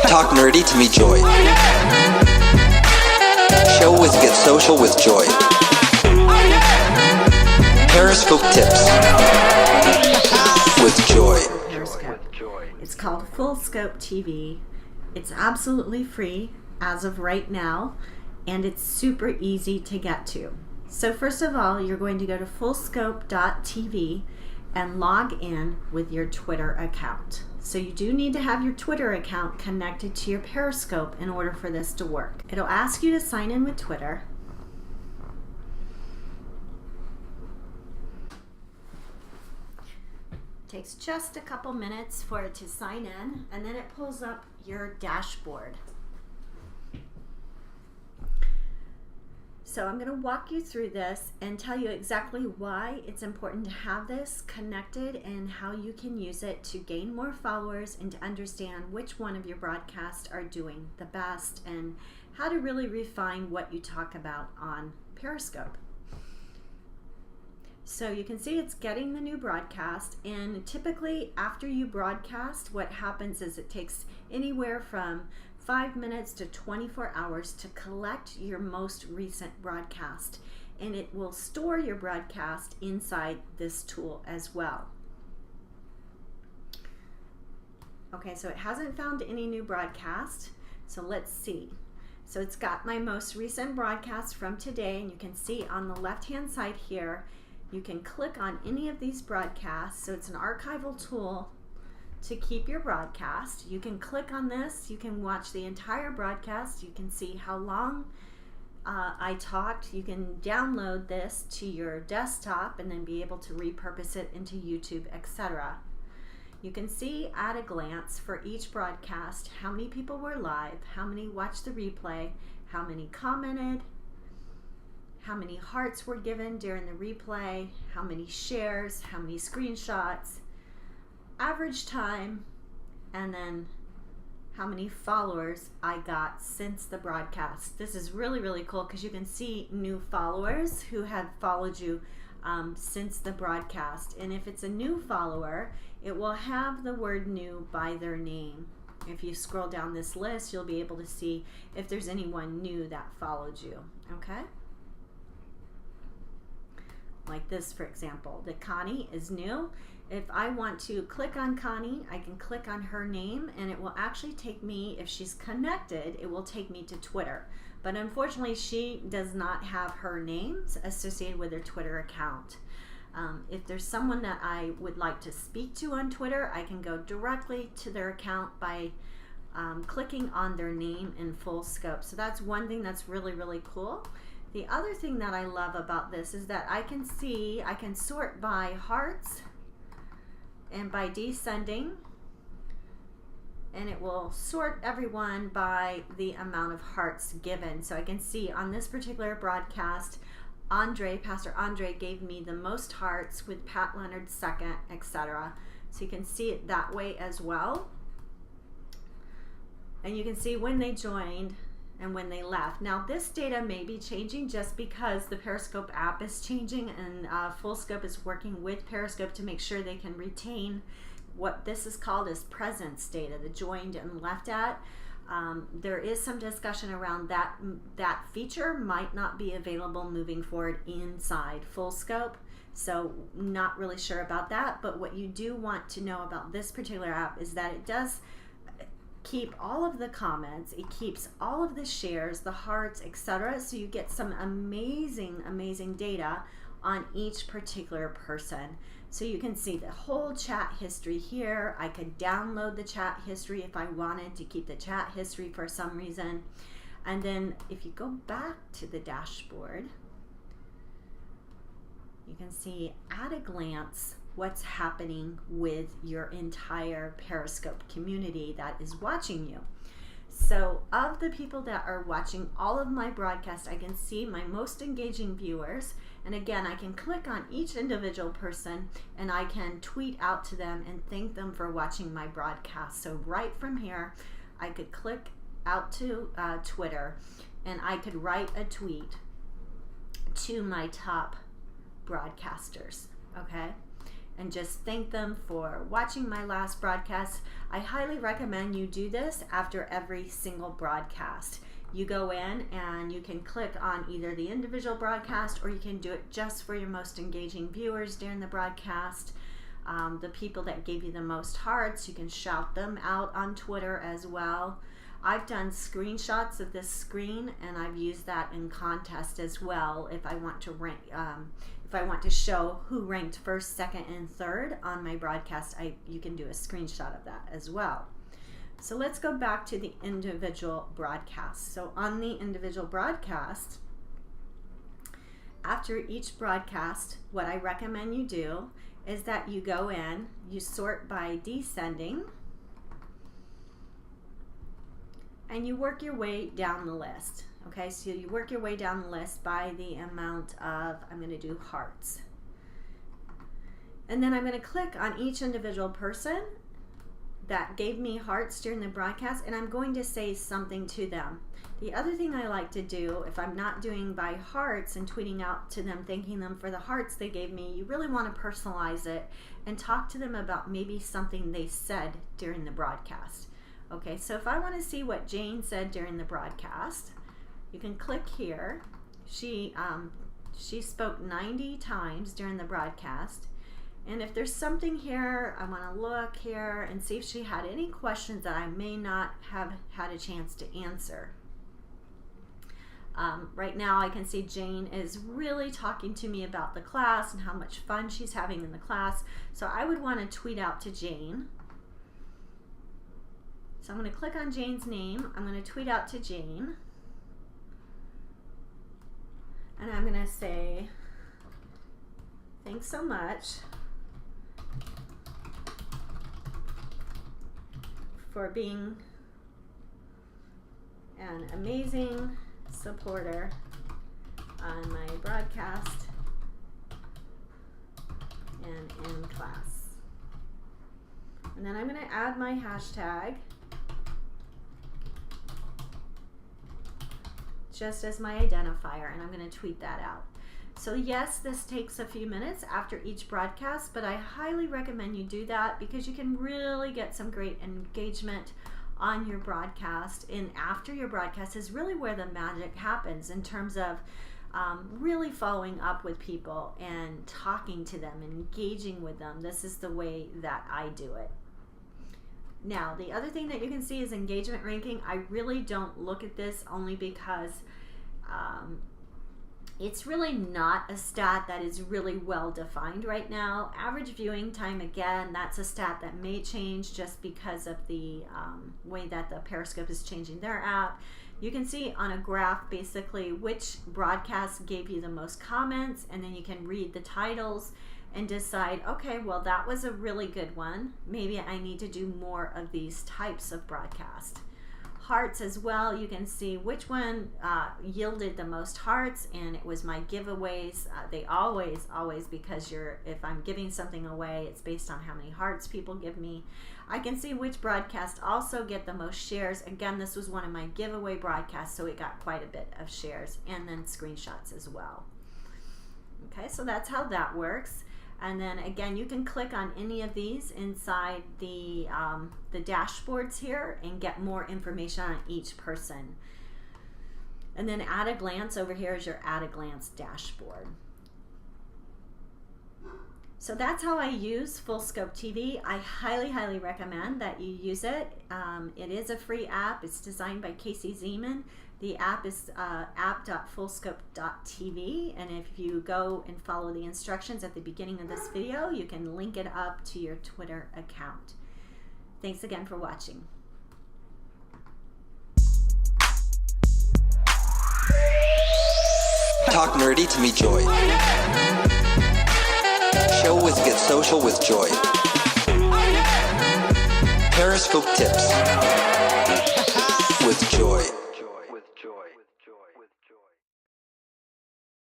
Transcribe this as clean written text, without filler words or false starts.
Talk nerdy to meet joy. Show with get social with joy. Periscope tips with joy. Periscope. It's called Full Scope TV. It's absolutely free as of right now, and it's super easy to get to. So first of all, you're going to go to fullscope.tv and log in with your Twitter account. So you do need to have your Twitter account connected to your Periscope in order for this to work. It'll ask you to sign in with Twitter. Takes just a couple minutes for it to sign in, and then it pulls up your dashboard. So I'm going to walk you through this and tell you exactly why it's important to have this connected and how you can use it to gain more followers and to understand which one of your broadcasts are doing the best and how to really refine what you talk about on Periscope. So you can see it's getting the new broadcast, and typically after you broadcast, what happens is it takes anywhere from 5 minutes to 24 hours to collect your most recent broadcast, and it will store your broadcast inside this tool as well. Okay, so it hasn't found any new broadcast, so let's see. So it's got my most recent broadcast from today, and you can see on the left hand side here you can click on any of these broadcasts. So it's an archival tool to keep your broadcast. You can click on this, you can watch the entire broadcast, you can see how long I talked. You can download this to your desktop and then be able to repurpose it into YouTube, etc. You can see at a glance for each broadcast how many people were live, how many watched the replay, how many commented, how many hearts were given during the replay, how many shares, how many screenshots, average time, and then how many followers I got since the broadcast. This is really, really cool because you can see new followers who have followed you since the broadcast. And if it's a new follower, it will have the word new by their name. If you scroll down this list, you'll be able to see if there's anyone new that followed you, okay? Like this, for example, that Connie is new. If I want to click on Connie, I can click on her name and it will actually take me, if she's connected, it will take me to Twitter. But unfortunately, she does not have her names associated with her Twitter account. If there's someone that I would like to speak to on Twitter, I can go directly to their account by clicking on their name in Full Scope. So that's one thing that's really, really cool. The other thing that I love about this is that I can sort by hearts and by descending, and it will sort everyone by the amount of hearts given. So I can see on this particular broadcast, Pastor Andre gave me the most hearts, with Pat Leonard second, etc. So you can see it that way as well. And you can see when they joined and when they left. Now this data may be changing just because the Periscope app is changing, and Full Scope is working with Periscope to make sure they can retain what this is called as presence data, the joined and left at. There is some discussion around that feature might not be available moving forward inside Full Scope. So not really sure about that, but what you do want to know about this particular app is that it does keep all of the comments, it keeps all of the shares, the hearts, etc. So you get some amazing data on each particular person. So you can see the whole chat history here. I could download the chat history if I wanted to keep the chat history for some reason. And then if you go back to the dashboard, you can see at a glance what's happening with your entire Periscope community that is watching you. So of the people that are watching all of my broadcasts, I can see my most engaging viewers. And again, I can click on each individual person and I can tweet out to them and thank them for watching my broadcast. So right from here, I could click out to Twitter and I could write a tweet to my top broadcasters, okay? and just thank them for watching my last broadcast. I highly recommend you do this after every single broadcast. You go in and you can click on either the individual broadcast, or you can do it just for your most engaging viewers during the broadcast. The people that gave you the most hearts, you can shout them out on Twitter as well. I've done screenshots of this screen, and I've used that in contest as well. If I want to rank, if I want to show who ranked first, second, and third on my broadcast, you can do a screenshot of that as well. So let's go back to the individual broadcast. So on the individual broadcast, after each broadcast, what I recommend you do is that you go in, you sort by descending, and you work your way down the list. Okay, so you work your way down the list by the amount of, I'm going to do hearts. And then I'm going to click on each individual person that gave me hearts during the broadcast, and I'm going to say something to them. The other thing I like to do, if I'm not doing by hearts and tweeting out to them, thanking them for the hearts they gave me, you really want to personalize it and talk to them about maybe something they said during the broadcast. Okay, so if I want to see what Jane said during the broadcast, you can click here. She spoke 90 times during the broadcast. And if there's something here, I want to look here and see if she had any questions that I may not have had a chance to answer. Right now I can see Jane is really talking to me about the class and how much fun she's having in the class. So I would want to tweet out to Jane. So I'm going to click on Jane's name. I'm going to tweet out to Jane. And I'm going to say, thanks so much for being an amazing supporter on my broadcast and in class. And then I'm going to add my hashtag just as my identifier, and I'm going to tweet that out. So yes, this takes a few minutes after each broadcast, but I highly recommend you do that because you can really get some great engagement on your broadcast. And after your broadcast is really where the magic happens in terms of really following up with people and talking to them and engaging with them. This is the way that I do it. Now, the other thing that you can see is engagement ranking. I really don't look at this only because it's really not a stat that is really well defined right now. Average viewing time, again, that's a stat that may change just because of the way that the Periscope is changing their app. You can see on a graph basically which broadcast gave you the most comments, and then you can read the titles and decide, okay, well, that was a really good one. Maybe I need to do more of these types of broadcast. Hearts as well, you can see which one yielded the most hearts, and it was my giveaways. They always, because if I'm giving something away, it's based on how many hearts people give me. I can see which broadcast also get the most shares. Again, this was one of my giveaway broadcasts, so it got quite a bit of shares, and then screenshots as well. Okay, so that's how that works. And then again, you can click on any of these inside the dashboards here and get more information on each person. And then at a glance, over here is your at a glance dashboard. So that's how I use Fullscope TV. I highly recommend that you use it. It is a free app. It's designed by Casey Zeman. The app is app.fullscope.tv, and if you go and follow the instructions at the beginning of this video, you can link it up to your Twitter account. Thanks again for watching. Talk nerdy to me joy. Show with get social with joy. Periscope tips with joy.